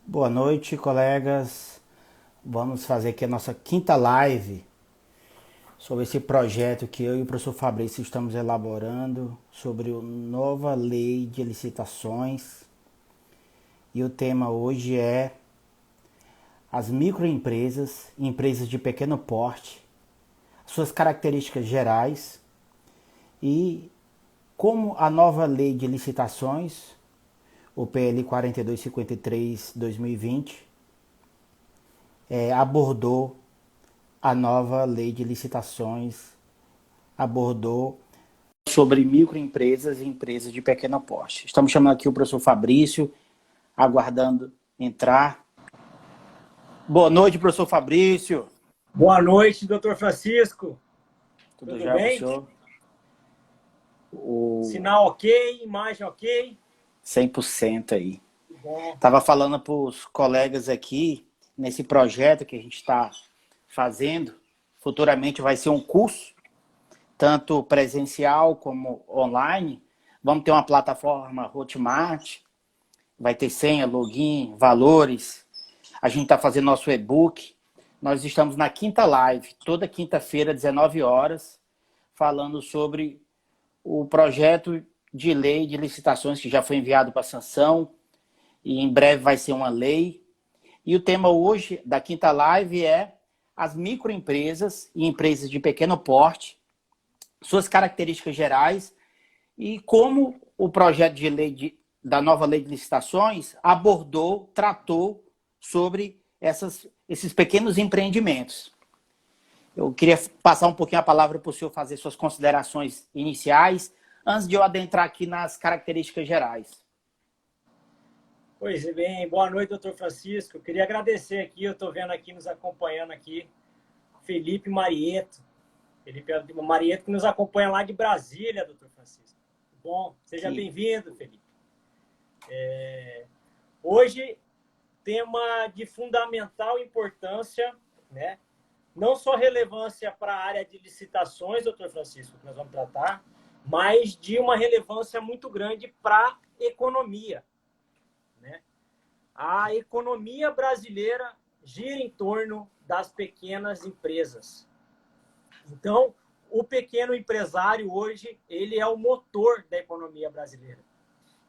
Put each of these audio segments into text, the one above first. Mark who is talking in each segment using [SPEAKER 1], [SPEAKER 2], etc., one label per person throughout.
[SPEAKER 1] Boa noite, colegas. Vamos fazer aqui a nossa quinta live sobre esse projeto que eu e o professor Fabrício estamos elaborando sobre a nova lei de licitações. E o tema hoje é as microempresas e empresas de pequeno porte, suas características gerais e como a nova lei de licitações, o PL 4253/2020, abordou a nova lei de licitações, abordou sobre microempresas e empresas de pequeno porte. Estamos chamando aqui o professor Fabrício, aguardando entrar. Boa noite, professor Fabrício.
[SPEAKER 2] Boa noite, doutor Francisco.
[SPEAKER 1] Tudo
[SPEAKER 2] Tudo
[SPEAKER 1] já,
[SPEAKER 2] bem?
[SPEAKER 1] professor? O
[SPEAKER 2] Sinal ok, imagem ok?
[SPEAKER 1] 100% aí.
[SPEAKER 2] Bom,
[SPEAKER 1] Estava falando para os colegas aqui, nesse projeto que a gente está fazendo, futuramente vai ser um curso, tanto presencial como online. Vamos ter uma plataforma Hotmart, vai ter senha, login, valores. A gente está fazendo nosso e-book. Nós estamos na quinta live, toda quinta-feira, 19 horas, falando sobre o projeto de lei de licitações que já foi enviado para sanção e em breve vai ser uma lei. E o tema hoje da quinta live é as microempresas e empresas de pequeno porte, suas características gerais e como o projeto de lei da nova lei de licitações abordou, tratou sobre esses pequenos empreendimentos. Eu queria passar um pouquinho a palavra para o senhor fazer suas considerações iniciais, antes de eu adentrar aqui nas características gerais.
[SPEAKER 2] pois bem, boa noite, doutor Francisco. Eu queria agradecer aqui, eu estou vendo aqui, nos acompanhando aqui, Felipe Marieto. Felipe Marieto que nos acompanha lá de Brasília, doutor Francisco. Bom, seja
[SPEAKER 1] Que
[SPEAKER 2] bem-vindo, Felipe. Hoje, tema de fundamental importância, né? Não só relevância para a área de licitações, doutor Francisco, que nós vamos tratar, mas de uma relevância muito grande para a economia, né? A economia brasileira gira em torno das pequenas empresas. Então, o pequeno empresário hoje, ele é o motor da economia brasileira.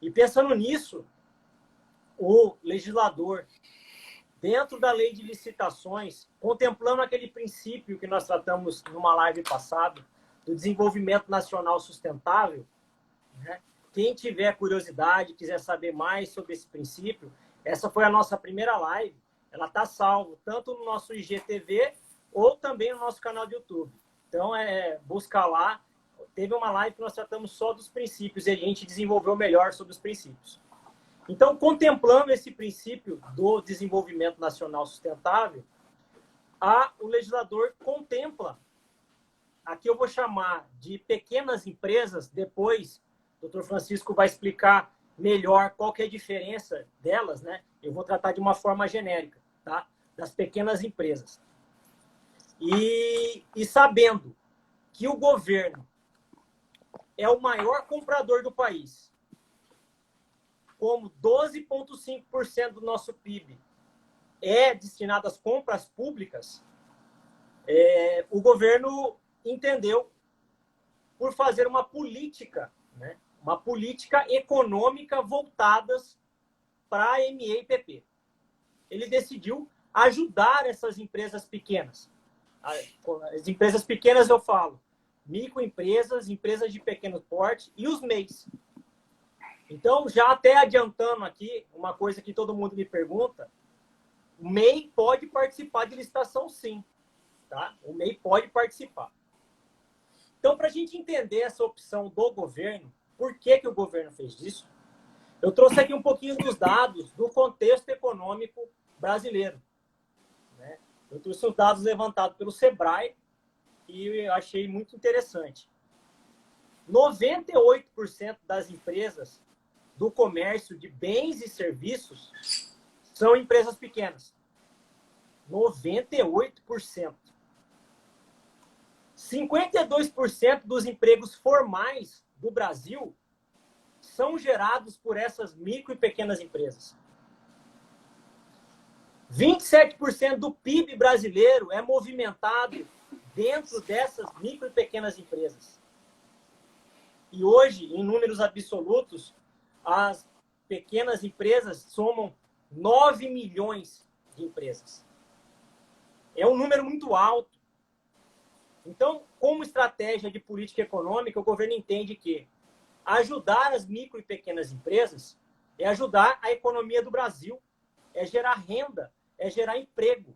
[SPEAKER 2] E pensando nisso, o legislador, dentro da lei de licitações, contemplando aquele princípio que nós tratamos numa live passada, do desenvolvimento nacional sustentável, né? Quem tiver curiosidade, quiser saber mais sobre esse princípio, essa foi a nossa primeira live. Ela está salvo tanto no nosso IGTV ou também no nosso canal de YouTube. Então, busca lá. Teve uma live que nós tratamos só dos princípios e a gente desenvolveu melhor sobre os princípios. Então, contemplando esse princípio do desenvolvimento nacional sustentável, o legislador contempla, aqui eu vou chamar de pequenas empresas, depois o doutor Francisco vai explicar melhor qual que é a diferença delas, né? Eu vou tratar de uma forma genérica, tá? Das pequenas empresas. E sabendo que o governo é o maior comprador do país, como 12,5% do nosso PIB é destinado às compras públicas, o governo entendeu por fazer uma política, né? Uma política econômica voltadas para a MEI-PP. Ele decidiu ajudar essas empresas pequenas. As empresas pequenas, eu falo, microempresas, empresas de pequeno porte e os MEIs. Então, já até adiantando aqui, uma coisa que todo mundo me pergunta, o MEI pode participar de licitação, sim. Tá? O MEI pode participar. Então, para a gente entender essa opção do governo, por que o governo fez isso, eu trouxe aqui um pouquinho dos dados do contexto econômico brasileiro, né? Eu trouxe os dados levantados pelo Sebrae e eu achei muito interessante. 98% das empresas do comércio de bens e serviços são empresas pequenas. 98%. 52% dos empregos formais do Brasil são gerados por essas micro e pequenas empresas. 27% do PIB brasileiro é movimentado dentro dessas micro e pequenas empresas. E hoje, em números absolutos, as pequenas empresas somam 9 milhões de empresas. É um número muito alto. Então, como estratégia de política econômica, o governo entende que ajudar as micro e pequenas empresas é ajudar a economia do Brasil, é gerar renda, é gerar emprego.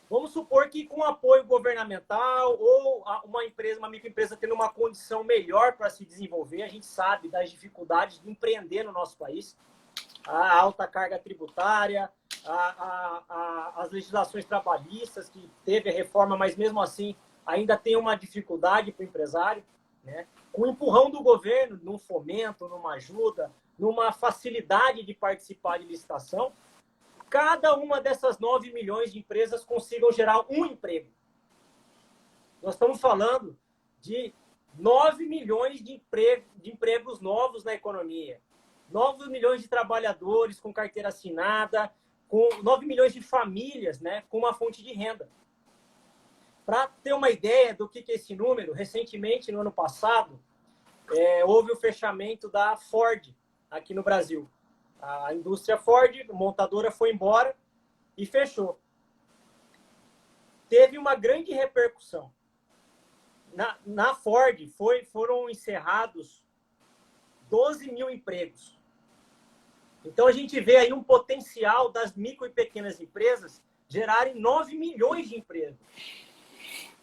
[SPEAKER 2] Vamos supor que com apoio governamental ou uma microempresa tendo uma condição melhor para se desenvolver, a gente sabe das dificuldades de empreender no nosso país, a alta carga tributária, as legislações trabalhistas, que teve a reforma, mas mesmo assim ainda tem uma dificuldade para o empresário, né? Com o empurrão do governo, num fomento, numa ajuda, numa facilidade de participar de licitação, cada uma dessas 9 milhões de empresas consigam gerar um emprego. Nós estamos falando de 9 milhões de empregos novos na economia, 9 milhões de trabalhadores com carteira assinada, com 9 milhões de famílias, né, com uma fonte de renda. Para ter uma ideia do que é esse número, recentemente, no ano passado, houve o fechamento da Ford aqui no Brasil. A indústria Ford, a montadora, foi embora e fechou. Teve uma grande repercussão. Na Ford foram encerrados 12 mil empregos. Então, a gente vê aí um potencial das micro e pequenas empresas gerarem 9 milhões de empregos.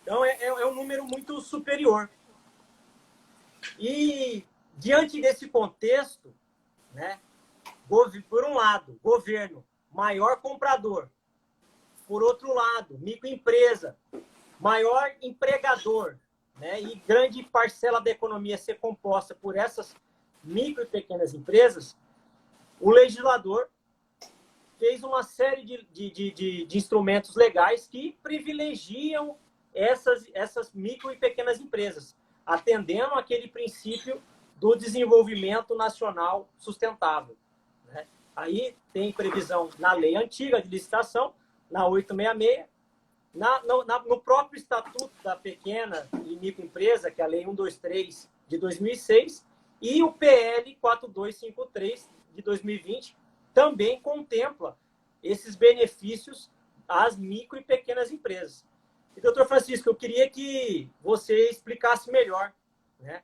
[SPEAKER 2] Então, é um número muito superior. E, diante desse contexto, né, por um lado, governo, maior comprador. Por outro lado, microempresa, maior empregador, né, e grande parcela da economia ser composta por essas micro e pequenas empresas, o legislador fez uma série de instrumentos legais que privilegiam essas micro e pequenas empresas, atendendo aquele princípio do desenvolvimento nacional sustentável. Né? Aí tem previsão na lei antiga de licitação, na 866, no próprio Estatuto da Pequena e Microempresa, que é a Lei 123 de 2006, e o PL 4253 de 2020 também contempla esses benefícios às micro e pequenas empresas. E, doutor Francisco, eu queria que você explicasse melhor, né,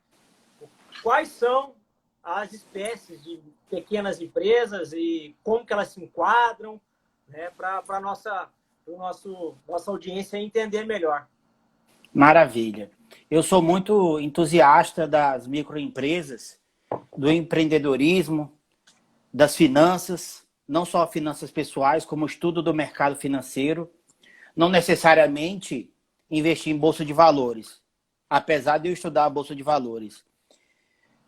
[SPEAKER 2] quais são as espécies de pequenas empresas e como que elas se enquadram, né, para a nossa audiência entender melhor.
[SPEAKER 1] Maravilha. Eu sou muito entusiasta das microempresas, do empreendedorismo, das finanças, não só finanças pessoais, como estudo do mercado financeiro, não necessariamente investir em bolsa de valores, apesar de eu estudar a bolsa de valores.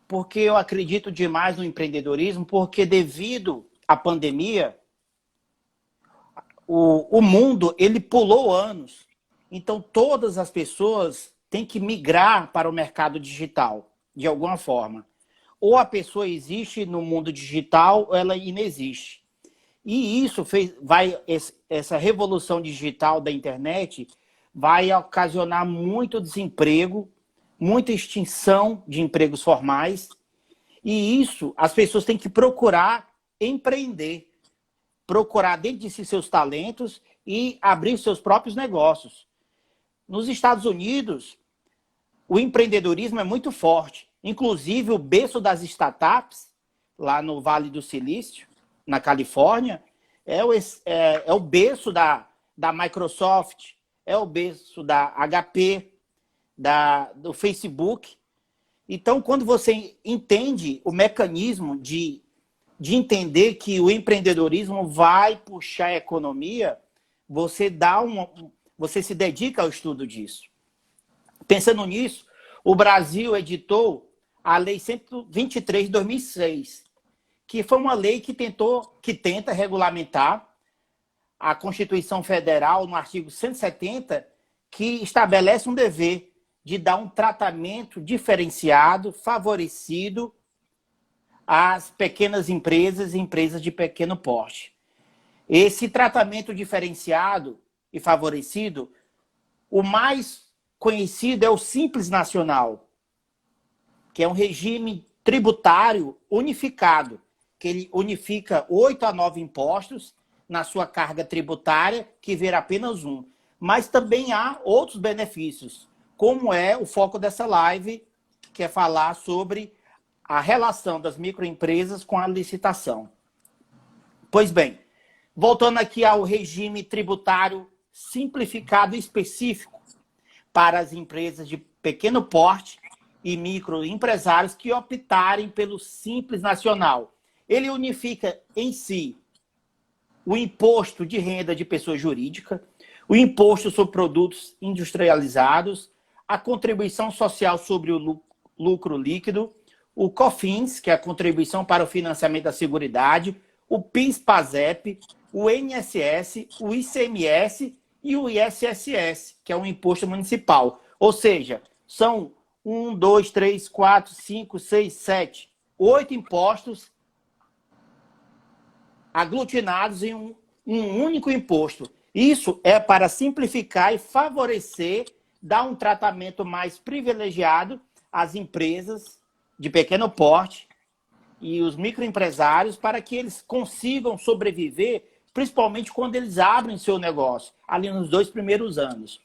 [SPEAKER 1] Porque eu acredito demais no empreendedorismo, porque devido à pandemia, o mundo ele pulou anos. Então, todas as pessoas têm que migrar para o mercado digital, de alguma forma. Ou a pessoa existe no mundo digital, ou ela inexiste. E isso essa revolução digital da internet vai ocasionar muito desemprego, muita extinção de empregos formais. E isso, as pessoas têm que procurar empreender, procurar dentro de si seus talentos e abrir seus próprios negócios. Nos Estados Unidos, o empreendedorismo é muito forte. Inclusive, o berço das startups, lá no Vale do Silício, na Califórnia, é o berço da Microsoft, é o berço da HP, do Facebook. Então, quando você entende o mecanismo de entender que o empreendedorismo vai puxar a economia, você se dedica ao estudo disso. Pensando nisso, o Brasil editou a Lei 123 de 2006, que foi uma lei que tenta regulamentar a Constituição Federal, no artigo 170, que estabelece um dever de dar um tratamento diferenciado, favorecido às pequenas empresas e empresas de pequeno porte. Esse tratamento diferenciado e favorecido, o mais conhecido é o Simples Nacional, que é um regime tributário unificado, que ele unifica 8 a 9 impostos na sua carga tributária, que vira apenas um. Mas também há outros benefícios, como é o foco dessa live, que é falar sobre a relação das microempresas com a licitação. Pois bem, voltando aqui ao regime tributário simplificado e específico para as empresas de pequeno porte e microempresários que optarem pelo Simples Nacional. Ele unifica em si o imposto de renda de pessoa jurídica, o imposto sobre produtos industrializados, a contribuição social sobre o lucro líquido, o COFINS, que é a contribuição para o financiamento da Seguridade, o PIS/PASEP, o INSS, o ICMS e o ISSS, que é um imposto municipal. Ou seja, são 1, 2, 3, 4, 5, 6, 7, 8 impostos aglutinados em um único imposto. Isso é para simplificar e favorecer, dar um tratamento mais privilegiado às empresas de pequeno porte e os microempresários para que eles consigam sobreviver, principalmente quando eles abrem seu negócio, ali nos 2 primeiros anos.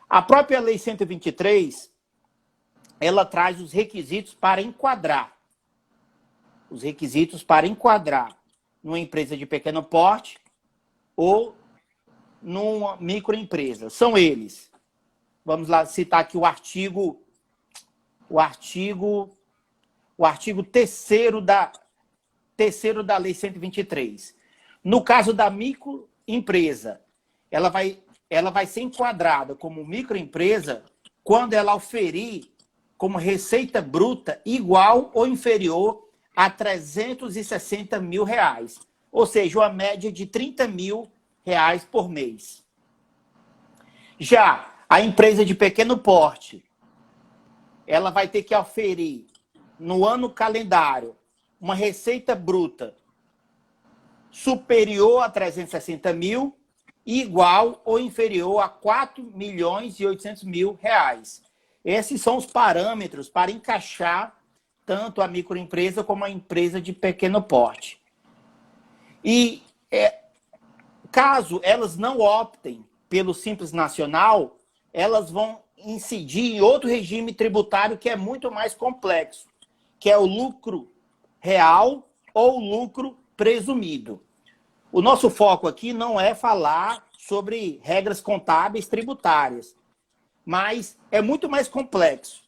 [SPEAKER 1] A própria Lei 123, ela traz os requisitos para enquadrar. Os requisitos para enquadrar numa empresa de pequeno porte ou numa microempresa. São eles. Vamos lá citar aqui o artigo 3º da Lei 123. No caso da microempresa, ela vai ser enquadrada como microempresa quando ela oferir como receita bruta igual ou inferior a R$360 mil, ou seja, uma média de R$30 mil por mês. Já a empresa de pequeno porte, ela vai ter que oferir no ano calendário uma receita bruta superior a 360 mil e igual ou inferior a 4.800.000 reais. Esses são os parâmetros para encaixar tanto a microempresa como a empresa de pequeno porte. E caso elas não optem pelo Simples Nacional, elas vão incidir em outro regime tributário que é muito mais complexo, que é o lucro real ou lucro presumido. O nosso foco aqui não é falar sobre regras contábeis tributárias, mas é muito mais complexo,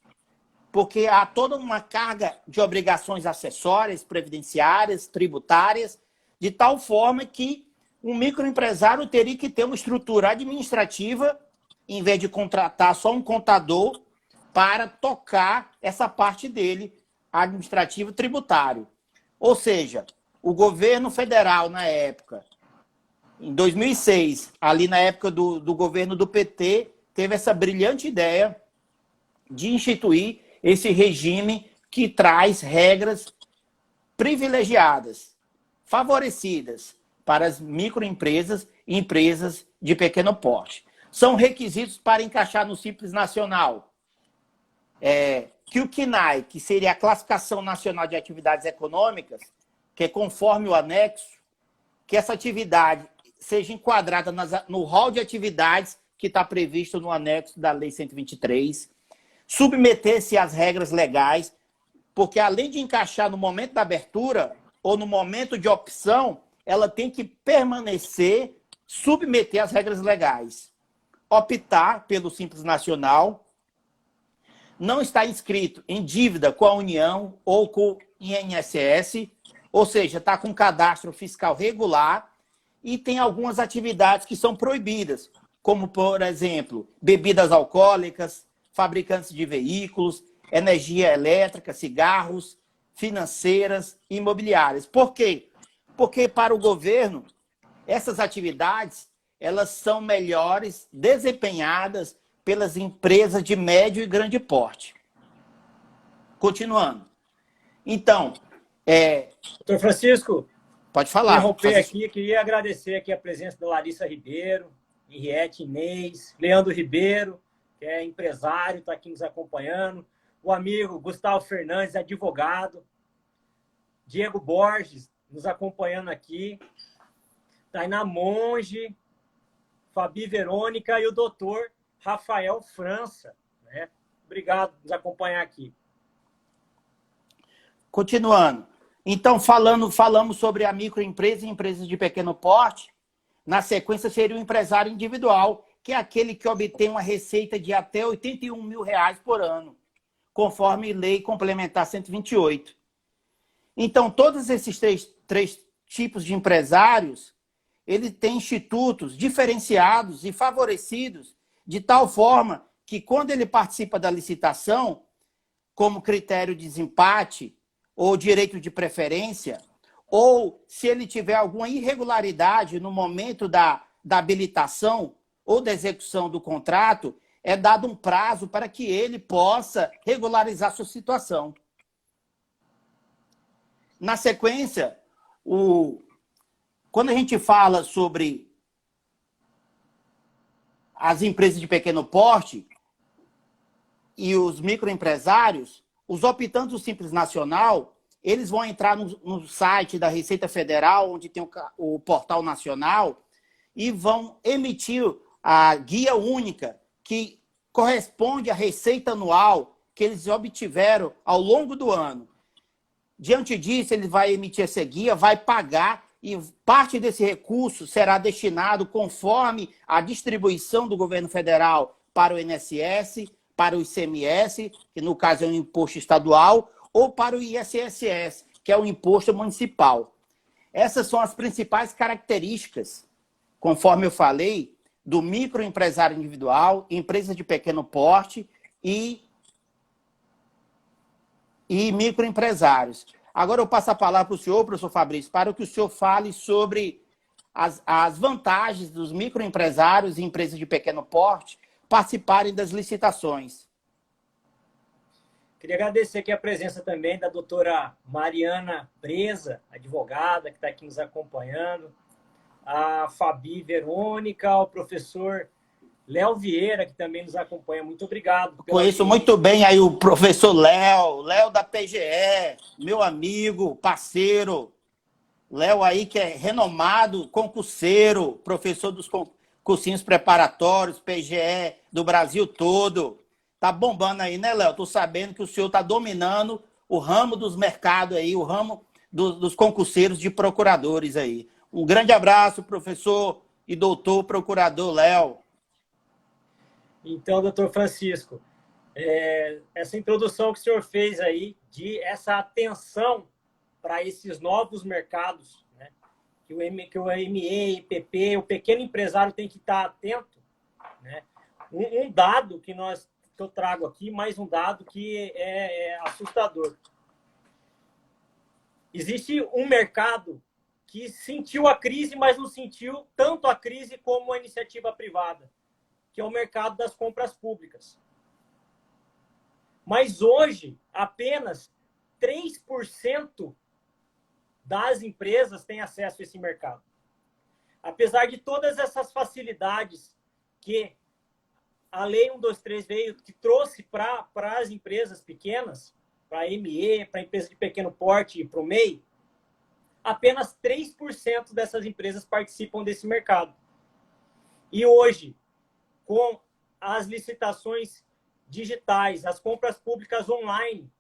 [SPEAKER 1] porque há toda uma carga de obrigações acessórias, previdenciárias, tributárias, de tal forma que um microempresário teria que ter uma estrutura administrativa, em vez de contratar só um contador, para tocar essa parte dele, administrativo tributário. Ou seja, o governo federal, na época, em 2006, ali na época do governo do PT, teve essa brilhante ideia de instituir esse regime que traz regras privilegiadas, favorecidas para as microempresas e empresas de pequeno porte. São requisitos para encaixar no Simples Nacional. Que o CNAE, que seria a Classificação Nacional de Atividades Econômicas, que é conforme o anexo, que essa atividade seja enquadrada no rol de atividades que está previsto no anexo da Lei 123, submeter-se às regras legais, porque além de encaixar no momento da abertura ou no momento de opção, ela tem que permanecer, submeter às regras legais. Optar pelo Simples Nacional, não está inscrito em dívida com a União ou com o INSS, ou seja, está com cadastro fiscal regular e tem algumas atividades que são proibidas, como, por exemplo, bebidas alcoólicas, fabricantes de veículos, energia elétrica, cigarros, financeiras e imobiliárias. Por quê? Porque para o governo, essas atividades elas são melhores desempenhadas pelas empresas de médio e grande porte. Continuando. Então,
[SPEAKER 2] Doutor Francisco,
[SPEAKER 1] Pode falar.
[SPEAKER 2] Interromper aqui, queria agradecer aqui a presença da Larissa Ribeiro, Henriette Inês, Leandro Ribeiro, que é empresário, está aqui nos acompanhando, o amigo Gustavo Fernandes, advogado, Diego Borges, nos acompanhando aqui, Tainá Monge, Fabi Verônica e o doutor Rafael França, né? Obrigado por nos acompanhar aqui.
[SPEAKER 1] Continuando. Então, falamos sobre a microempresa e empresas de pequeno porte. Na sequência, seria o empresário individual, que é aquele que obtém uma receita de até R$ 81 mil por ano, conforme Lei Complementar 128. Então, todos esses três tipos de empresários, ele tem institutos diferenciados e favorecidos de tal forma que, quando ele participa da licitação, como critério de desempate ou direito de preferência, ou se ele tiver alguma irregularidade no momento da habilitação ou da execução do contrato, é dado um prazo para que ele possa regularizar sua situação. Na sequência, quando a gente fala sobre as empresas de pequeno porte e os microempresários, os optantes do Simples Nacional, eles vão entrar no site da Receita Federal, onde tem o Portal Nacional, e vão emitir a guia única, que corresponde à receita anual que eles obtiveram ao longo do ano. Diante disso, ele vai emitir essa guia, vai pagar, e parte desse recurso será destinado conforme a distribuição do governo federal para o INSS, para o ICMS, que no caso é um imposto estadual, ou para o ISSS, que é o imposto municipal. Essas são as principais características, conforme eu falei, do microempresário individual, empresas de pequeno porte e microempresários. Agora eu passo a palavra para o senhor, professor Fabrício, para que o senhor fale sobre as vantagens dos microempresários e empresas de pequeno porte participarem das licitações.
[SPEAKER 2] Queria agradecer aqui a presença também da doutora Mariana Breza, advogada, que está aqui nos acompanhando, a Fabi Verônica, o professor Léo Vieira, que também nos acompanha. Muito obrigado.
[SPEAKER 1] Conheço muito bem aí o professor Léo da PGE, meu amigo, parceiro. Léo aí que é renomado concurseiro, professor dos cursinhos preparatórios, PGE do Brasil todo. Tá bombando aí, né, Léo? Tô sabendo que o senhor tá dominando o ramo dos mercados aí, o ramo dos concurseiros de procuradores aí. Um grande abraço, professor e doutor procurador Léo.
[SPEAKER 2] Então, doutor Francisco, essa introdução que o senhor fez aí, de essa atenção para esses novos mercados, né, que o ME, IPP, o pequeno empresário tem que estar atento, né? Um dado que eu trago aqui, mais um dado que é assustador. Existe um mercado que sentiu a crise, mas não sentiu tanto a crise como a iniciativa privada, que é o mercado das compras públicas. Mas hoje, apenas 3% das empresas têm acesso a esse mercado. Apesar de todas essas facilidades que a Lei 123 veio, que trouxe para as empresas pequenas, para a ME, para a empresa de pequeno porte e para o MEI, apenas 3% dessas empresas participam desse mercado. E hoje, com as licitações digitais, as compras públicas online,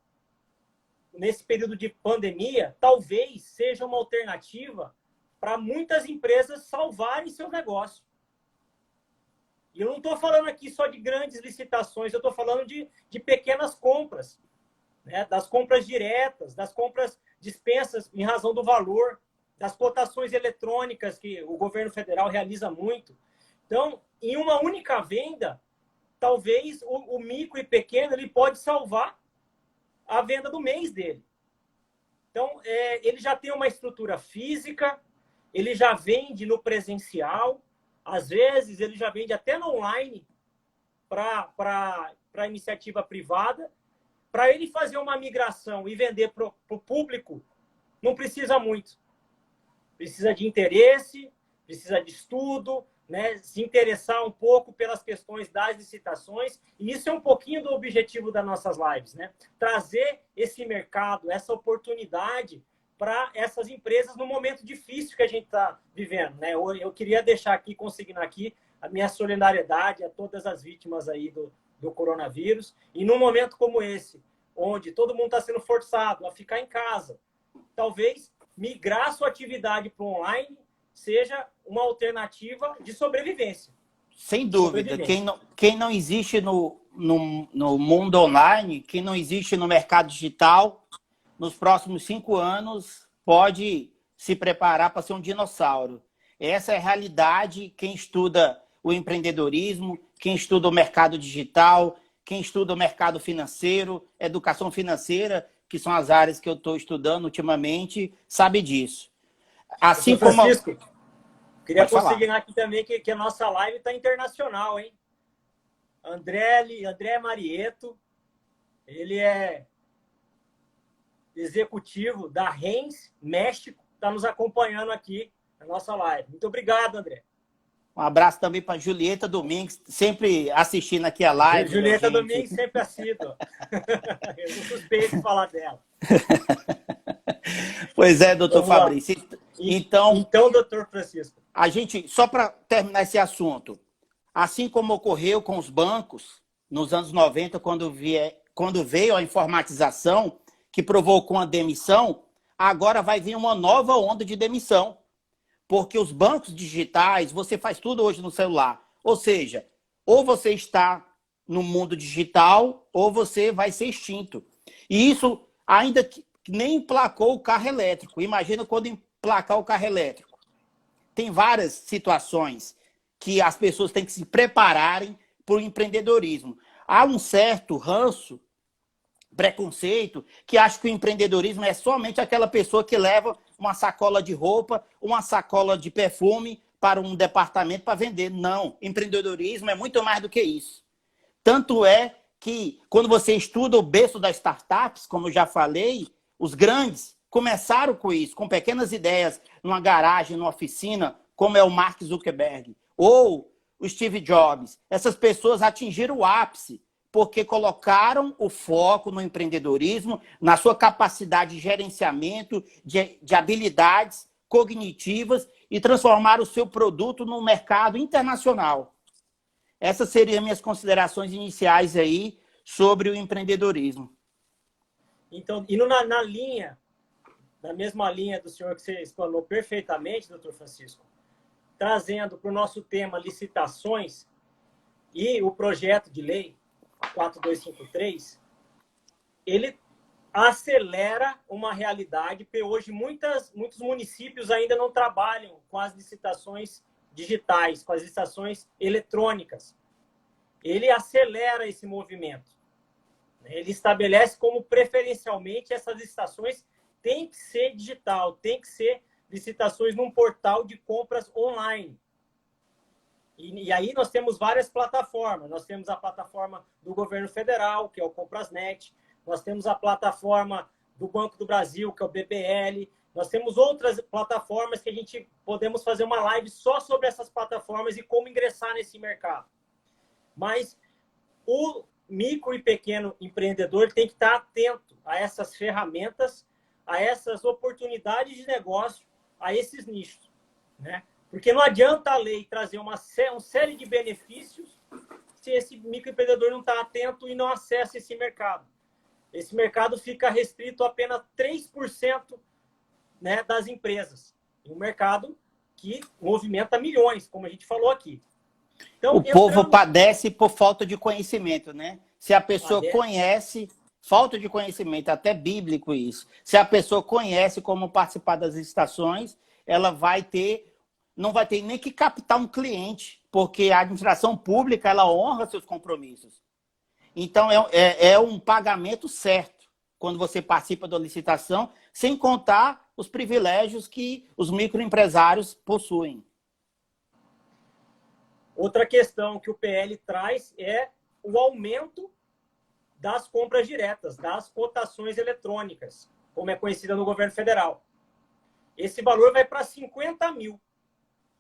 [SPEAKER 2] nesse período de pandemia, talvez seja uma alternativa para muitas empresas salvarem seu negócio. E eu não estou falando aqui só de grandes licitações, eu estou falando de pequenas compras, né? Das compras diretas, das compras dispensas em razão do valor, das cotações eletrônicas que o governo federal realiza muito. Então, em uma única venda, talvez o micro e pequeno ele pode salvar a venda do mês dele. Então, ele já tem uma estrutura física, ele já vende no presencial, às vezes ele já vende até no online para a iniciativa privada. Para ele fazer uma migração e vender para o público, não precisa muito. precisa de interesse, precisa de estudo, né? Se interessar um pouco pelas questões das licitações. E isso é um pouquinho do objetivo das nossas lives, né? Trazer esse mercado, essa oportunidade para essas empresas no momento difícil que a gente está vivendo, né? Eu queria deixar aqui, consignar aqui, a minha solidariedade a todas as vítimas aí do coronavírus. E num momento como esse, onde todo mundo está sendo forçado a ficar em casa, talvez migrar sua atividade para o online seja uma alternativa de sobrevivência.
[SPEAKER 1] Sem dúvida. Quem não existe no mundo online, quem não existe no mercado digital, nos próximos 5 anos, pode se preparar para ser um dinossauro. Essa é a realidade. Quem estuda o empreendedorismo, quem estuda o mercado digital, quem estuda o mercado financeiro, educação financeira, que são as áreas que eu estou estudando ultimamente, sabe disso. Assim como...
[SPEAKER 2] Francisco, queria consignar aqui também que a nossa live está internacional, hein? André Marieto, ele é executivo da Heinz México, está nos acompanhando aqui na nossa live. Muito obrigado, André.
[SPEAKER 1] Um abraço também para Julieta Domingues, sempre assistindo aqui a live.
[SPEAKER 2] Julieta Domingues sempre assídua. Eu sou suspeito de falar dela.
[SPEAKER 1] Pois é, doutor Fabrício.
[SPEAKER 2] Então, doutor Francisco.
[SPEAKER 1] A gente, só para terminar esse assunto, assim como ocorreu com os bancos nos anos 90, quando veio a informatização, que provocou uma demissão, agora vai vir uma nova onda de demissão. Porque os bancos digitais, você faz tudo hoje no celular. Ou seja, ou você está no mundo digital, ou você vai ser extinto. E isso ainda que nem emplacou o carro elétrico. Imagina quando emplacar o carro elétrico. Tem várias situações que as pessoas têm que se prepararem para o empreendedorismo. Há um certo ranço, preconceito, que acha que o empreendedorismo é somente aquela pessoa que leva uma sacola de roupa, uma sacola de perfume para um departamento para vender. Não, empreendedorismo é muito mais do que isso. Tanto é que, quando você estuda o berço das startups, como eu já falei, os grandes começaram com isso, com pequenas ideias, numa garagem, numa oficina, como é o Mark Zuckerberg, ou o Steve Jobs. Essas pessoas atingiram o ápice, porque colocaram o foco no empreendedorismo, na sua capacidade de gerenciamento, de habilidades cognitivas e transformaram o seu produto no mercado internacional. Essas seriam minhas considerações iniciais aí sobre o empreendedorismo.
[SPEAKER 2] Então, indo na mesma linha do senhor que você explanou perfeitamente, doutor Francisco, trazendo para o nosso tema licitações e o projeto de lei 4253, ele acelera uma realidade que hoje muitos municípios ainda não trabalham com as licitações digitais, com as licitações eletrônicas. Ele acelera esse movimento. Ele estabelece como preferencialmente essas licitações têm que ser digital, tem que ser licitações num portal de compras online. E aí nós temos várias plataformas. Nós temos a plataforma do governo federal, que é o Comprasnet. Nós temos a plataforma do Banco do Brasil, que é o BBL. Nós temos outras plataformas que a gente podemos fazer uma live só sobre essas plataformas e como ingressar nesse mercado. Mas o micro e pequeno empreendedor tem que estar atento a essas ferramentas, a essas oportunidades de negócio, a esses nichos, né? Porque não adianta a lei trazer uma série de benefícios se esse microempreendedor não está atento e não acessa esse mercado. Esse mercado fica restrito a apenas 3%, né, das empresas. Um mercado que movimenta milhões, como a gente falou aqui. Então,
[SPEAKER 1] o povo padece por falta de conhecimento, né? Se a pessoa conhece, falta de conhecimento, até bíblico isso. Se a pessoa conhece como participar das licitações, ela não vai ter nem que captar um cliente, porque a administração pública, ela honra seus compromissos. Então, é um pagamento certo quando você participa da licitação, sem contar os privilégios que os microempresários possuem.
[SPEAKER 2] Outra questão que o PL traz é o aumento das compras diretas, das cotações eletrônicas, como é conhecida no governo federal. esse valor vai para 50 mil.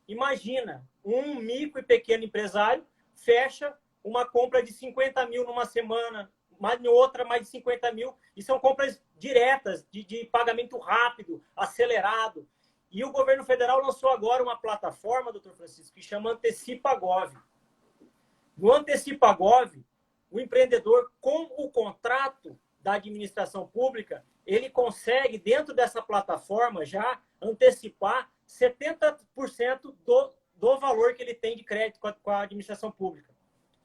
[SPEAKER 2] Imagina, um micro e pequeno empresário fecha uma compra de 50 mil numa semana, mais outra mais de 50 mil, e são compras diretas, de pagamento rápido, acelerado. E o governo federal lançou agora uma plataforma, doutor Francisco, que chama Antecipa.gov. No Antecipa.gov, o empreendedor, com o contrato da administração pública, ele consegue, dentro dessa plataforma, já antecipar 70% do valor que ele tem de crédito com a administração pública.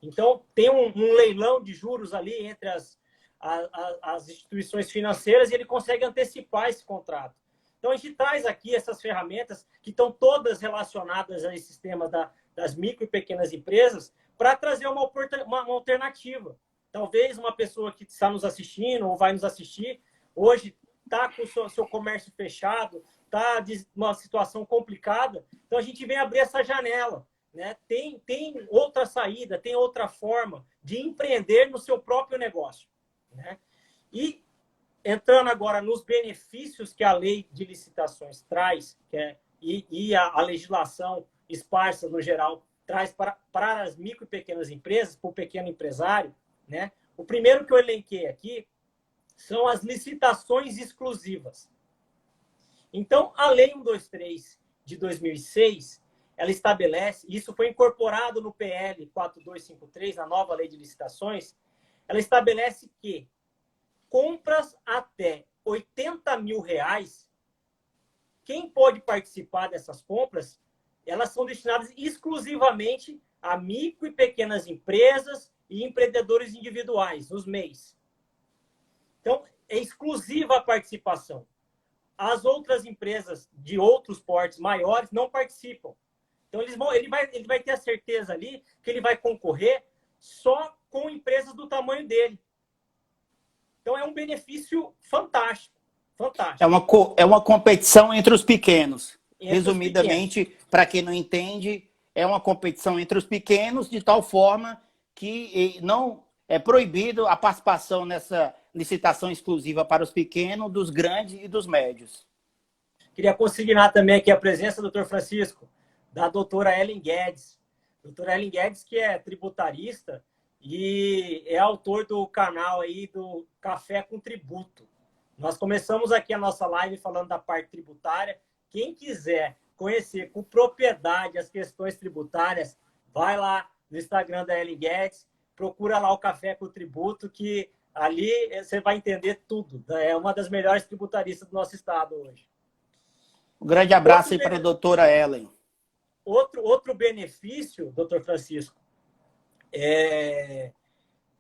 [SPEAKER 2] Então, tem um leilão de juros ali entre as instituições financeiras e ele consegue antecipar esse contrato. Então, a gente traz aqui essas ferramentas que estão todas relacionadas a esse sistema das micro e pequenas empresas para trazer uma alternativa. Talvez uma pessoa que está nos assistindo ou vai nos assistir, hoje está com o seu comércio fechado, está numa situação complicada, então a gente vem abrir essa janela. Né? Tem outra saída, tem outra forma de empreender no seu próprio negócio. Né? E entrando agora nos benefícios que a lei de licitações traz, e a legislação esparsa no geral traz para as micro e pequenas empresas, para o pequeno empresário, né? O primeiro que eu elenquei aqui são as licitações exclusivas. Então, a Lei 123 de 2006, ela estabelece, isso foi incorporado no PL 4253, na nova Lei de Licitações, ela estabelece que compras até R$80 mil, quem pode participar dessas compras, elas são destinadas exclusivamente a micro e pequenas empresas e empreendedores individuais, os MEIs. Então, é exclusiva a participação. As outras empresas de outros portes maiores não participam. Então, ele vai ter a certeza ali que ele vai concorrer só com empresas do tamanho dele. Então, é um benefício fantástico. Fantástico.
[SPEAKER 1] É uma competição entre os pequenos. Resumidamente, para quem não entende, é uma competição entre os pequenos, de tal forma que não é proibido a participação nessa licitação exclusiva para os pequenos, dos grandes e dos médios.
[SPEAKER 2] Queria consignar também aqui a presença, doutor Francisco, da doutora Ellen Guedes. Doutora Ellen Guedes, que é tributarista e é autor do canal aí do Café com Tributo. Nós começamos aqui a nossa live falando da parte tributária. Quem quiser conhecer com propriedade as questões tributárias, vai lá no Instagram da Ellen Guedes, procura lá o Café com Tributo, que ali você vai entender tudo. É uma das melhores tributaristas do nosso estado hoje.
[SPEAKER 1] Um grande abraço aí para a doutora Ellen.
[SPEAKER 2] Outro benefício, doutor Francisco,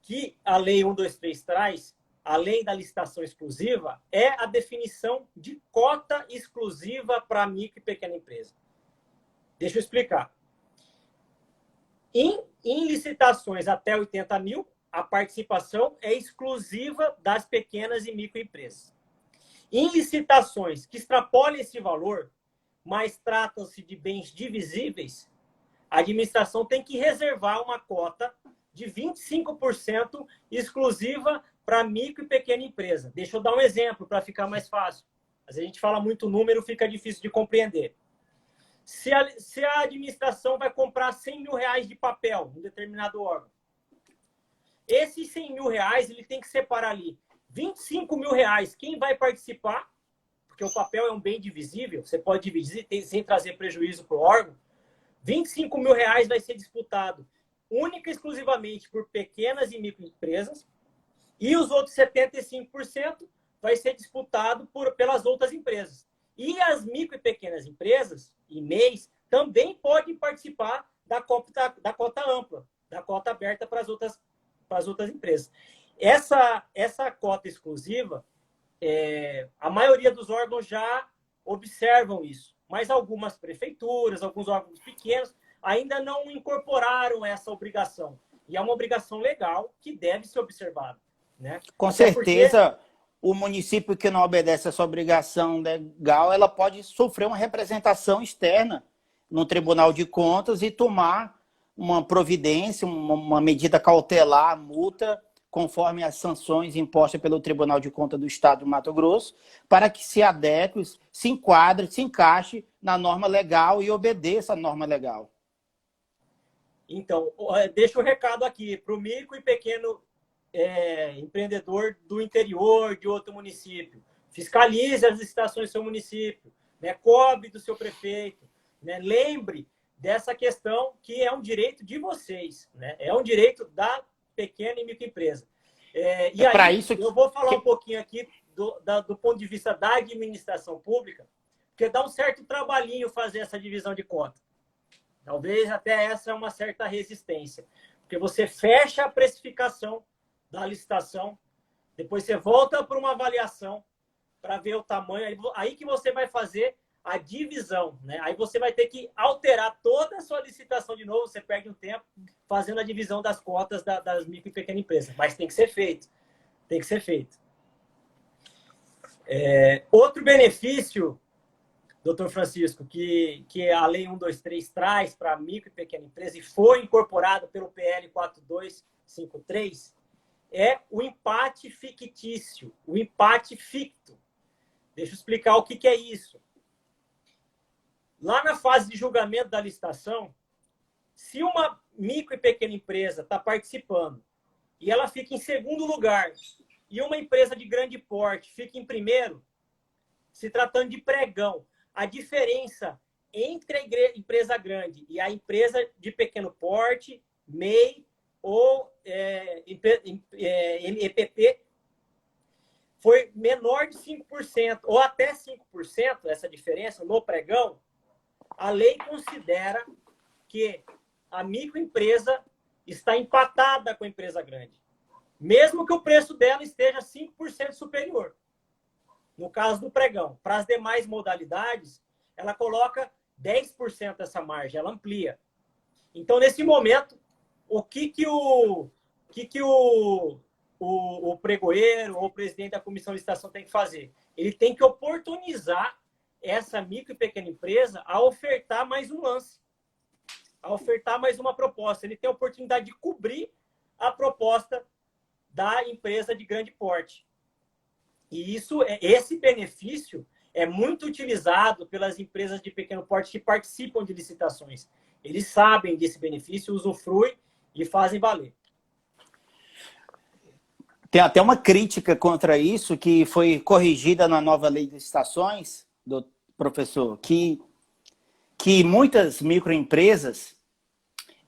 [SPEAKER 2] que a Lei 123 traz, além da licitação exclusiva, é a definição de cota exclusiva para micro e pequena empresa. Deixa eu explicar. Em licitações até 80 mil, a participação é exclusiva das pequenas e microempresas. Em licitações que extrapolem esse valor, mas tratam-se de bens divisíveis, a administração tem que reservar uma cota de 25% exclusiva para micro e pequena empresa. Deixa eu dar um exemplo para ficar mais fácil. Às vezes a gente fala muito número, fica difícil de compreender. Se a administração vai comprar R$100 mil de papel em um determinado órgão, esses R$100 mil, ele tem que separar ali R$25 mil. Quem vai participar? Porque o papel é um bem divisível, você pode dividir sem trazer prejuízo para o órgão. R$25 mil vai ser disputado única e exclusivamente por pequenas e microempresas, e os outros 75% vai ser disputado pelas outras empresas. E as micro e pequenas empresas e MEIs também podem participar da cota ampla, da cota aberta para as outras empresas. Essa cota exclusiva, a maioria dos órgãos já observam isso, mas algumas prefeituras, alguns órgãos pequenos ainda não incorporaram essa obrigação. E é uma obrigação legal que deve ser observada. Né?
[SPEAKER 1] Com Até certeza, porque o município que não obedece essa obrigação legal, ela pode sofrer uma representação externa no Tribunal de Contas e tomar uma providência, uma medida cautelar, multa, conforme as sanções impostas pelo Tribunal de Contas do Estado do Mato Grosso, para que se adeque, se enquadre, se encaixe na norma legal e obedeça a norma legal.
[SPEAKER 2] Então, deixa o recado aqui para o micro e pequeno empreendedor do interior de outro município. Fiscalize as licitações do seu município, né? Cobre do seu prefeito, né? Lembre dessa questão que é um direito de vocês, né? É um direito da pequena e microempresa. E aí,
[SPEAKER 1] isso
[SPEAKER 2] eu vou falar um pouquinho aqui do ponto de vista da administração pública, porque dá um certo trabalhinho fazer essa divisão de conta. Talvez até essa é uma certa resistência, porque você fecha a precificação da licitação, depois você volta para uma avaliação para ver o tamanho, aí que você vai fazer a divisão, né? Aí você vai ter que alterar toda a sua licitação de novo, você perde um tempo fazendo a divisão das cotas das micro e pequenas empresas, mas tem que ser feito, tem que ser feito. Outro benefício, doutor Francisco, que a Lei 123 traz para a micro e pequena empresa e foi incorporado pelo PL 4253, é o empate fictício, o empate ficto. Deixa eu explicar o que é isso. Lá na fase de julgamento da licitação, se uma micro e pequena empresa está participando e ela fica em segundo lugar e uma empresa de grande porte fica em primeiro, se tratando de pregão, a diferença entre a empresa grande e a empresa de pequeno porte, MEI ou EPP, foi menor de 5%, ou até 5%, essa diferença no pregão, a lei considera que a microempresa está empatada com a empresa grande, mesmo que o preço dela esteja 5% superior. No caso do pregão. Para as demais modalidades, ela coloca 10% dessa margem, ela amplia. Então, nesse momento, o pregoeiro ou o presidente da comissão de licitação tem que fazer? Ele tem que oportunizar essa micro e pequena empresa a ofertar mais um lance, a ofertar mais uma proposta. Ele tem a oportunidade de cobrir a proposta da empresa de grande porte. E esse benefício é muito utilizado pelas empresas de pequeno porte que participam de licitações. Eles sabem desse benefício, usufruem e fazem valer.
[SPEAKER 1] Tem até uma crítica contra isso que foi corrigida na nova lei de licitações, do professor, que muitas microempresas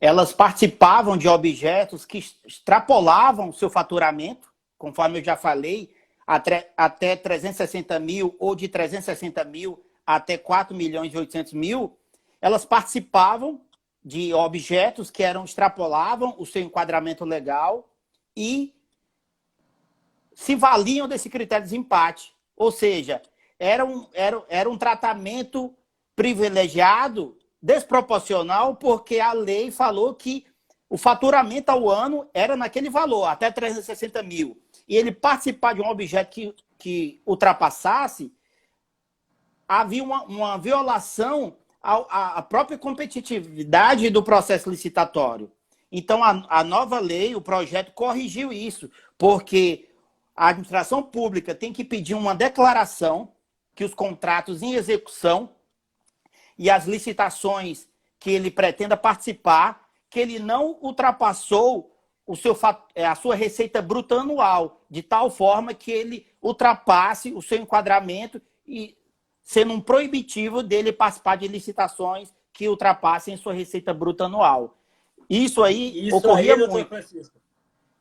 [SPEAKER 1] elas participavam de objetos que extrapolavam o seu faturamento, conforme eu já falei, até 360 mil ou de 360 mil até 4 milhões e 800 mil, elas participavam de objetos que extrapolavam o seu enquadramento legal e se valiam desse critério de desempate. Ou seja, era um tratamento privilegiado, desproporcional, porque a lei falou que o faturamento ao ano era naquele valor, até 360 mil. E ele participar de um objeto que ultrapassasse, havia uma violação à própria competitividade do processo licitatório. Então, a nova lei, o projeto, corrigiu isso, porque a administração pública tem que pedir uma declaração que os contratos em execução e as licitações que ele pretenda participar, que ele não ultrapassou a sua receita bruta anual, de tal forma que ele ultrapasse o seu enquadramento e sendo um proibitivo dele participar de licitações que ultrapassem sua receita bruta anual. Isso aí ocorria muito.
[SPEAKER 2] Francisco,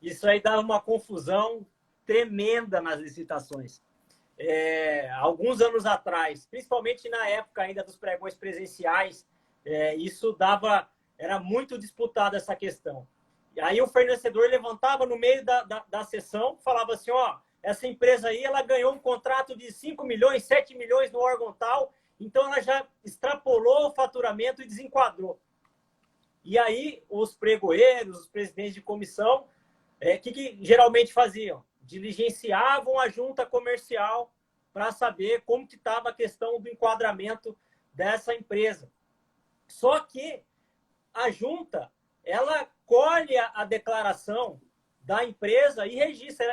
[SPEAKER 2] isso aí dava uma confusão tremenda nas licitações. Alguns anos atrás, principalmente na época ainda dos pregões presenciais, era muito disputada essa questão. E aí o fornecedor levantava no meio da sessão, falava assim, essa empresa aí, ela ganhou um contrato de 5 milhões, 7 milhões no órgão tal, então ela já extrapolou o faturamento e desenquadrou. E aí os pregoeiros, os presidentes de comissão, que geralmente faziam? Diligenciavam a junta comercial para saber como que estava a questão do enquadramento dessa empresa. Só que a junta, ela colhe a declaração da empresa e registra.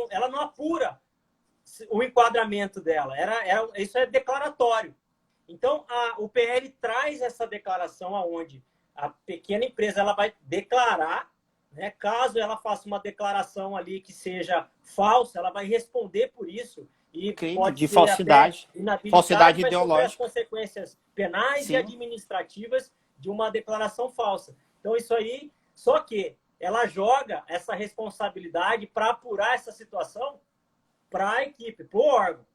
[SPEAKER 2] Ela não apura o enquadramento dela. Isso é declaratório. Então, o PL traz essa declaração aonde a pequena empresa ela vai declarar, né? Caso ela faça uma declaração ali que seja falsa, ela vai responder por isso. E
[SPEAKER 1] crime
[SPEAKER 2] pode
[SPEAKER 1] de
[SPEAKER 2] ser
[SPEAKER 1] falsidade.
[SPEAKER 2] até inabilidade,
[SPEAKER 1] Falsidade
[SPEAKER 2] vai sofrer as
[SPEAKER 1] ideológica.
[SPEAKER 2] consequências penais
[SPEAKER 1] Sim.
[SPEAKER 2] e administrativas de uma declaração falsa. Então, isso aí, só que ela joga essa responsabilidade para apurar essa situação para a equipe, para o órgão,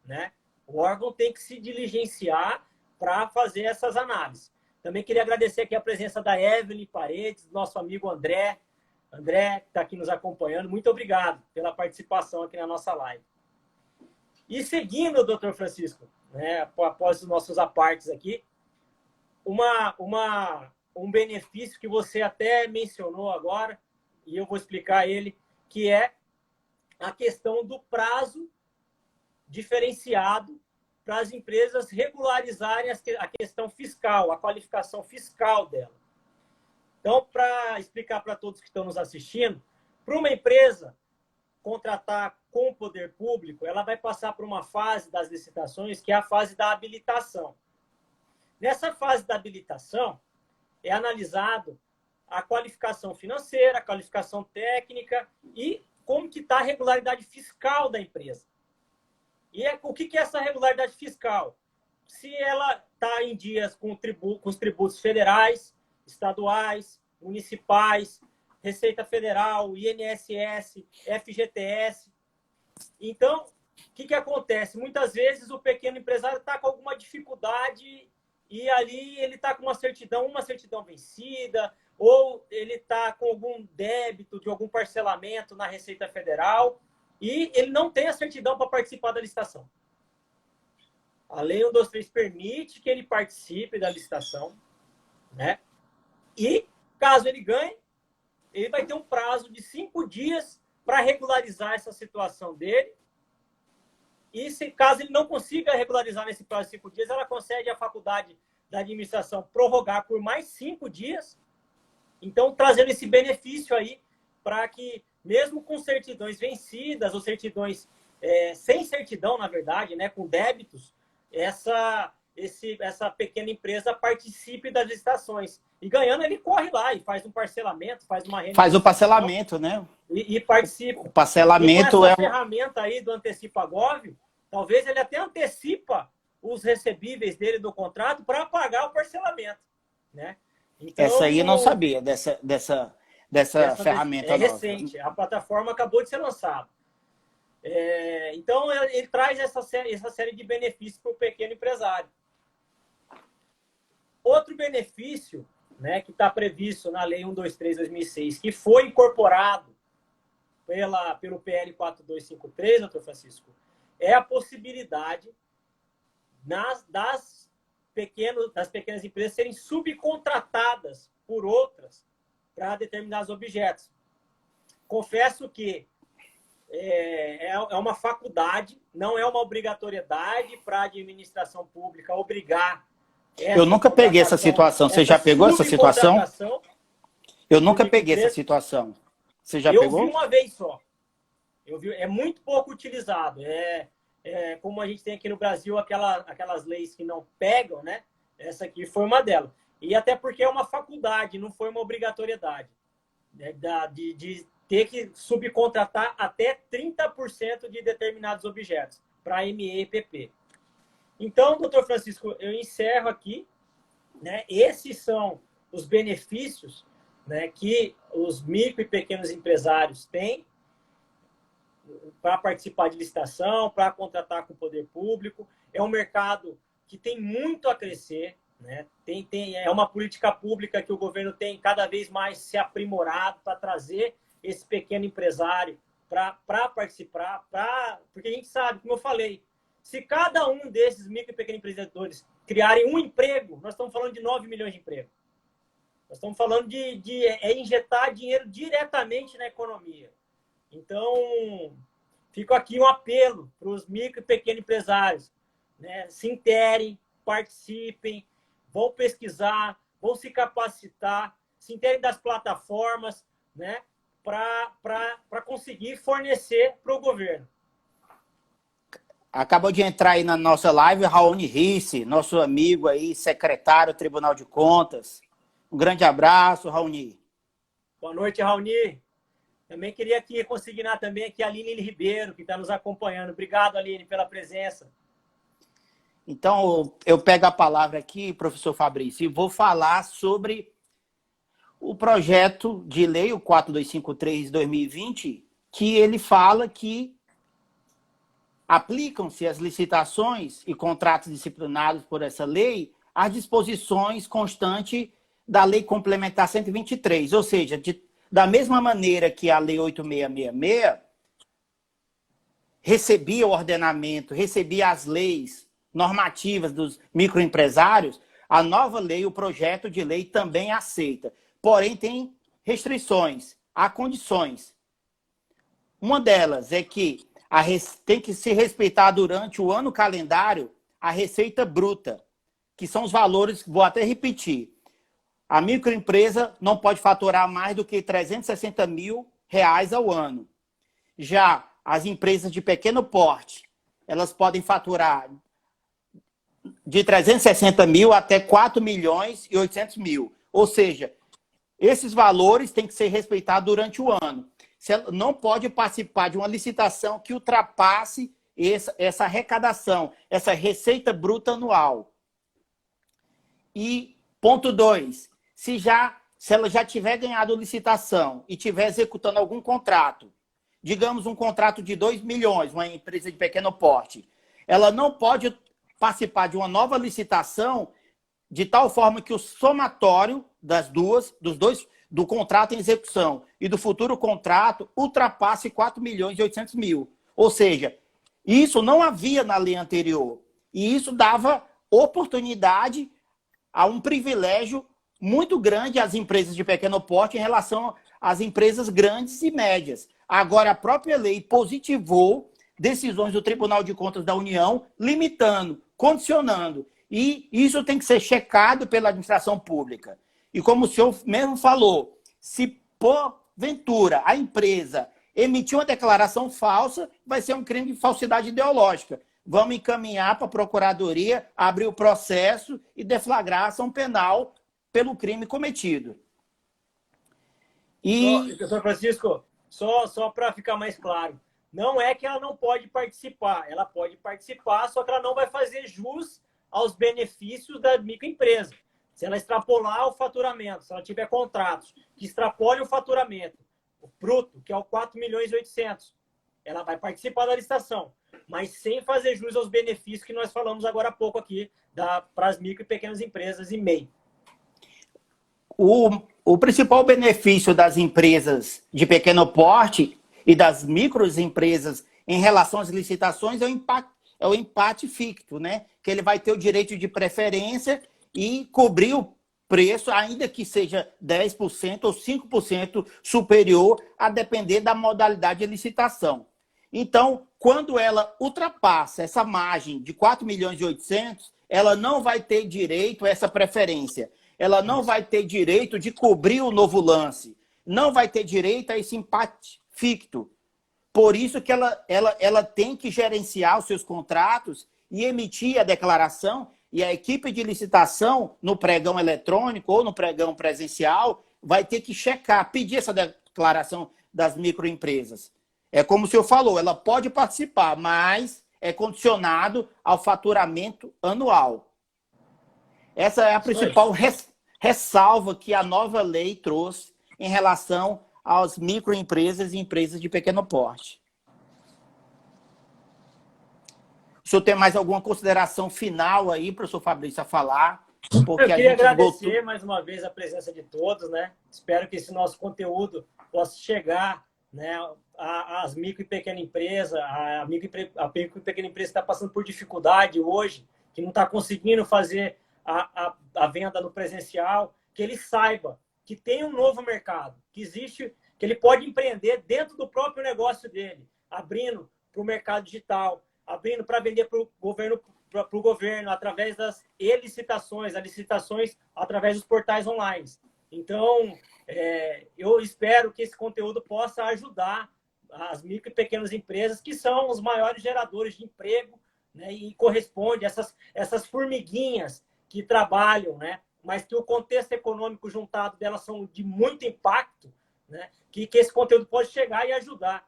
[SPEAKER 2] né? O órgão tem que se diligenciar para fazer essas análises. Também queria agradecer aqui a presença da Evelyn Paredes, nosso amigo André. André, que está aqui nos acompanhando, muito obrigado pela participação aqui na nossa live. E seguindo, doutor Francisco, né, após os nossos apartes aqui, um benefício que você até mencionou agora, e eu vou explicar ele, que é a questão do prazo diferenciado para as empresas regularizarem a questão fiscal, a qualificação fiscal dela. Então, para explicar para todos que estão nos assistindo, para uma empresa contratar com o poder público, ela vai passar por uma fase das licitações, que é a fase da habilitação. Nessa fase da habilitação, é analisado a qualificação financeira, a qualificação técnica e como que está a regularidade fiscal da empresa. E o que é essa regularidade fiscal? Se ela está em dias com os tributos federais, estaduais, municipais, Receita Federal, INSS, FGTS. Então, o que acontece? Muitas vezes o pequeno empresário está com alguma dificuldade e ali ele está com uma certidão vencida, ou ele está com algum débito de algum parcelamento na Receita Federal e ele não tem a certidão para participar da licitação. A Lei 123 permite que ele participe da licitação, né? E, caso ele ganhe, ele vai ter um prazo de 5 dias para regularizar essa situação dele. E, caso ele não consiga regularizar nesse prazo de 5 dias, ela concede à faculdade da administração prorrogar por mais 5 dias. Então, trazendo esse benefício aí para que, mesmo com certidões vencidas ou certidões sem certidão, na verdade, né, com débitos, essa pequena empresa participe das licitações. E ganhando, ele corre lá e faz um parcelamento, faz uma renegociação.
[SPEAKER 1] Faz o parcelamento, né?
[SPEAKER 2] E participa.
[SPEAKER 1] O parcelamento
[SPEAKER 2] e com essa ferramenta aí do Antecipa.gov, talvez ele até antecipa os recebíveis dele do contrato para pagar o parcelamento, né? Então,
[SPEAKER 1] essa aí eu não sabia, dessa ferramenta nova.
[SPEAKER 2] É recente, a plataforma acabou de ser lançada. Então, ele traz essa série de benefícios para o pequeno empresário. Outro benefício, né, que está previsto na Lei 123/2006, que foi incorporado pelo PL 4253, doutor Francisco, é a possibilidade das pequenas empresas serem subcontratadas por outras para determinados objetos. Confesso que é uma faculdade, não é uma obrigatoriedade para a administração pública obrigar.
[SPEAKER 1] Eu nunca peguei essa situação. Você já pegou essa situação? Eu nunca peguei essa situação. Você já pegou?
[SPEAKER 2] Eu vi uma vez só. É muito pouco utilizado. Como a gente tem aqui no Brasil aquelas leis que não pegam, né? Essa aqui foi uma delas. E até porque é uma faculdade, não foi uma obrigatoriedade, né? De ter que subcontratar até 30% de determinados objetos para ME e PP. Então, doutor Francisco, eu encerro aqui, né? Esses são os benefícios, né, que os micro e pequenos empresários têm para participar de licitação, para contratar com o poder público. É um mercado que tem muito a crescer, né? É uma política pública que o governo tem cada vez mais se aprimorado para trazer esse pequeno empresário para participar, porque a gente sabe, como eu falei, se cada um desses micro e pequenos empreendedores criarem um emprego, nós estamos falando de 9 milhões de empregos. Nós estamos falando de injetar dinheiro diretamente na economia. Então, fica aqui um apelo para os micro e pequenos empresários, né? Se interem, participem, vão pesquisar, vão se capacitar, se interem das plataformas, né? para conseguir fornecer para o governo.
[SPEAKER 1] Acabou de entrar aí na nossa live Raoni Risse, nosso amigo aí, secretário do Tribunal de Contas. Um grande abraço, Raoni.
[SPEAKER 2] Boa noite, Raoni. Também queria aqui consignar também aqui a Aline Ribeiro, que está nos acompanhando. Obrigado, Aline, pela presença.
[SPEAKER 1] Então, eu pego a palavra aqui, professor Fabrício, e vou falar sobre o projeto de lei, o 4253 de 2020, que ele fala que aplicam-se as licitações e contratos disciplinados por essa lei às disposições constantes da Lei Complementar 123, ou seja, da mesma maneira que a Lei 8666 recebia o ordenamento, recebia as leis normativas dos microempresários, a nova lei, o projeto de lei também aceita. Porém, tem restrições, há condições. Uma delas é que tem que se respeitar durante o ano calendário a receita bruta, que são os valores, vou até repetir. A microempresa não pode faturar mais do que R$360 mil ao ano. Já as empresas de pequeno porte, elas podem faturar de 360 mil até 4.800.000. Ou seja, esses valores têm que ser respeitados durante o ano. Você não pode participar de uma licitação que ultrapasse essa arrecadação, essa receita bruta anual. E ponto 2, se ela já tiver ganhado licitação e estiver executando algum contrato, digamos um contrato de 2 milhões, uma empresa de pequeno porte, ela não pode participar de uma nova licitação de tal forma que o somatório do contrato em execução e do futuro contrato ultrapasse 4.800.000. Ou seja, isso não havia na lei anterior. E isso dava oportunidade a um privilégio muito grande às empresas de pequeno porte em relação às empresas grandes e médias. Agora, a própria lei positivou decisões do Tribunal de Contas da União, limitando, condicionando. E isso tem que ser checado pela administração pública. E como o senhor mesmo falou, se porventura a empresa emitir uma declaração falsa, vai ser um crime de falsidade ideológica. Vamos encaminhar para a Procuradoria, abrir o processo e deflagrar a ação penal pelo crime cometido.
[SPEAKER 2] E, professor Francisco, só para ficar mais claro, não é que ela não pode participar, ela pode participar, só que ela não vai fazer jus aos benefícios da microempresa. Se ela extrapolar o faturamento, se ela tiver contratos que extrapolem o faturamento, o bruto, que é o 4.800.000, ela vai participar da licitação, mas sem fazer jus aos benefícios que nós falamos agora há pouco aqui para as micro e pequenas empresas e MEI.
[SPEAKER 1] O principal benefício das empresas de pequeno porte e das microempresas em relação às licitações é o empate ficto, né? Que ele vai ter o direito de preferência e cobrir o preço, ainda que seja 10% ou 5% superior, a depender da modalidade de licitação. Então, quando ela ultrapassa essa margem de 4.800.000, ela não vai ter direito a essa preferência. Ela não vai ter direito de cobrir o novo lance. Não vai ter direito a esse empate ficto. Por isso que ela tem que gerenciar os seus contratos e emitir a declaração, e a equipe de licitação, no pregão eletrônico ou no pregão presencial, vai ter que checar, pedir essa declaração das microempresas. É como o senhor falou, ela pode participar, mas é condicionado ao faturamento anual. Essa é a principal ressalva que a nova lei trouxe em relação às microempresas e empresas de pequeno porte. O senhor tem mais alguma consideração final aí, professor Fabrício, a falar?
[SPEAKER 2] Porque eu queria agradecer mais uma vez a presença de todos, né? Espero que esse nosso conteúdo possa chegar, né, às micro e pequena empresa. A micro e pequena empresa está passando por dificuldade hoje, que não está conseguindo fazer a venda no presencial, que ele saiba que tem um novo mercado, que existe, que ele pode empreender dentro do próprio negócio dele, abrindo para o mercado digital, abrindo para vender para o governo através das licitações, as licitações através dos portais online. Então, eu espero que esse conteúdo possa ajudar as micro e pequenas empresas, que são os maiores geradores de emprego, né, e corresponde a essas formiguinhas que trabalham, né, mas que o contexto econômico juntado delas são de muito impacto, né, que esse conteúdo pode chegar e ajudar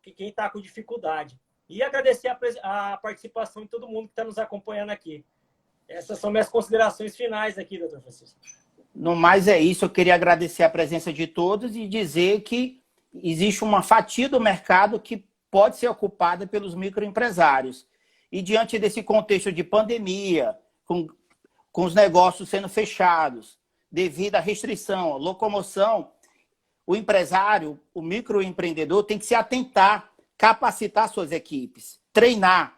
[SPEAKER 2] quem está com dificuldade. E agradecer a participação de todo mundo que está nos acompanhando aqui. Essas são minhas considerações finais aqui, doutor Francisco.
[SPEAKER 1] No mais é isso, eu queria agradecer a presença de todos e dizer que existe uma fatia do mercado que pode ser ocupada pelos microempresários. E diante desse contexto de pandemia, com os negócios sendo fechados, devido à restrição, à locomoção, o empresário, o microempreendedor tem que se atentar, capacitar suas equipes, treinar,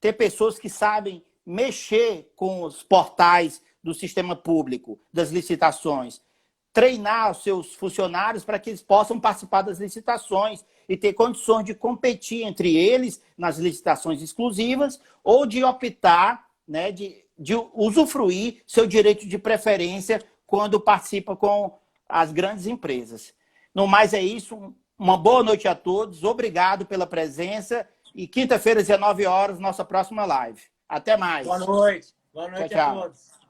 [SPEAKER 1] ter pessoas que sabem mexer com os portais do sistema público, das licitações, treinar os seus funcionários para que eles possam participar das licitações e ter condições de competir entre eles nas licitações exclusivas ou de optar, né, de usufruir seu direito de preferência quando participa com as grandes empresas. No mais é isso, uma boa noite a todos, obrigado pela presença e quinta-feira, às 19 horas, nossa próxima live. Até mais.
[SPEAKER 2] Boa noite. Boa noite
[SPEAKER 1] tchau,
[SPEAKER 2] a
[SPEAKER 1] tchau.
[SPEAKER 2] todos.